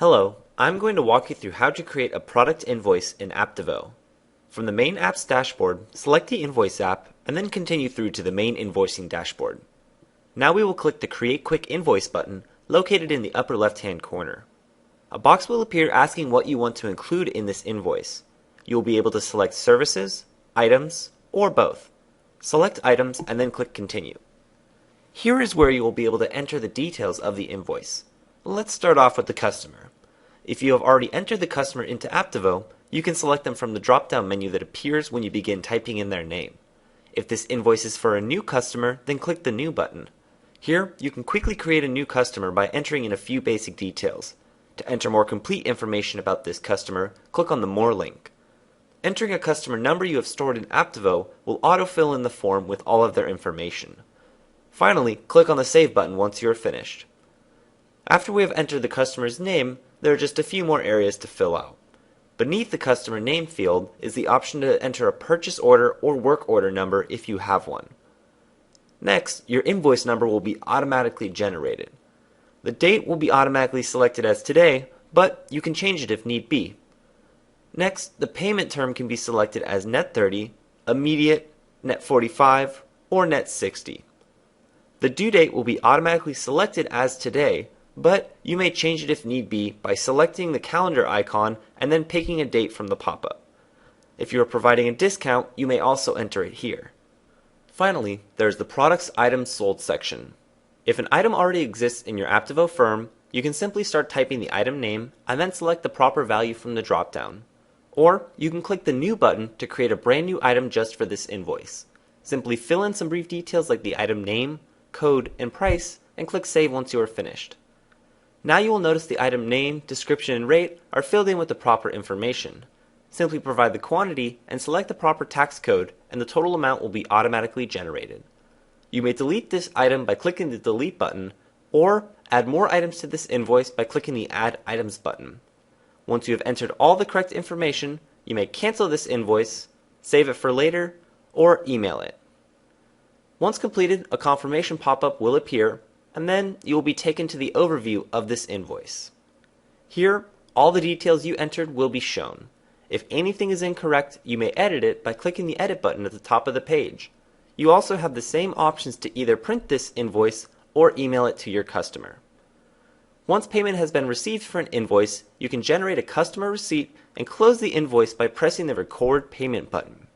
Hello, I'm going to walk you through how to create a product invoice in Apptivo. From the main app's dashboard, select the Invoice app and then continue through to the main invoicing dashboard. Now we will click the Create Quick Invoice button located in the upper left-hand corner. A box will appear asking what you want to include in this invoice. You will be able to select services, items, or both. Select items and then click Continue. Here is where you will be able to enter the details of the invoice. Let's start off with the customer. If you have already entered the customer into Apptivo, you can select them from the drop-down menu that appears when you begin typing in their name. If this invoice is for a new customer, then click the New button. Here, you can quickly create a new customer by entering in a few basic details. To enter more complete information about this customer, click on the More link. Entering a customer number you have stored in Apptivo will autofill in the form with all of their information. Finally, click on the Save button once you are finished. After we have entered the customer's name, there are just a few more areas to fill out. Beneath the customer name field is the option to enter a purchase order or work order number if you have one. Next, your invoice number will be automatically generated. The date will be automatically selected as today, but you can change it if need be. Next, the payment term can be selected as net 30, immediate, net 45, or net 60. The due date will be automatically selected as today, but you may change it if need be by selecting the calendar icon and then picking a date from the pop-up. If you are providing a discount, you may also enter it here. Finally, there is the Products Items Sold section. If an item already exists in your Apptivo firm, you can simply start typing the item name and then select the proper value from the drop-down. Or you can click the New button to create a brand new item just for this invoice. Simply fill in some brief details like the item name, code, and price, and click Save once you are finished. Now you will notice the item name, description, and rate are filled in with the proper information. Simply provide the quantity and select the proper tax code, and the total amount will be automatically generated. You may delete this item by clicking the Delete button, or add more items to this invoice by clicking the Add Items button. Once you have entered all the correct information, you may cancel this invoice, save it for later, or email it. Once completed, a confirmation pop-up will appear, and then you will be taken to the overview of this invoice. Here, all the details you entered will be shown. If anything is incorrect, you may edit it by clicking the Edit button at the top of the page. You also have the same options to either print this invoice or email it to your customer. Once payment has been received for an invoice, you can generate a customer receipt and close the invoice by pressing the Record Payment button.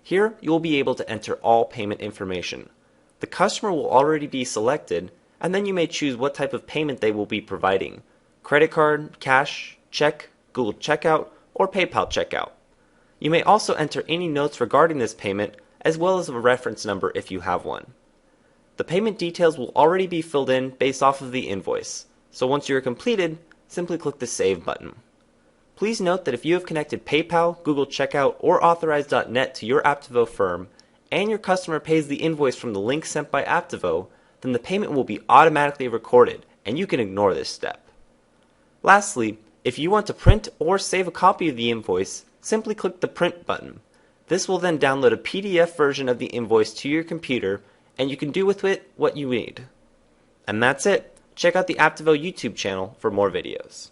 Here, you will be able to enter all payment information. The customer will already be selected, and then you may choose what type of payment they will be providing: credit card, cash, check, Google Checkout, or PayPal Checkout. You may also enter any notes regarding this payment, as well as a reference number if you have one. The payment details will already be filled in based off of the invoice, so once you are completed, simply click the Save button. Please note that if you have connected PayPal, Google Checkout, or Authorize.net to your Apptivo firm, and your customer pays the invoice from the link sent by Apptivo, then the payment will be automatically recorded, and you can ignore this step. Lastly, if you want to print or save a copy of the invoice, simply click the Print button. This will then download a PDF version of the invoice to your computer, and you can do with it what you need. And that's it. Check out the Apptivo YouTube channel for more videos.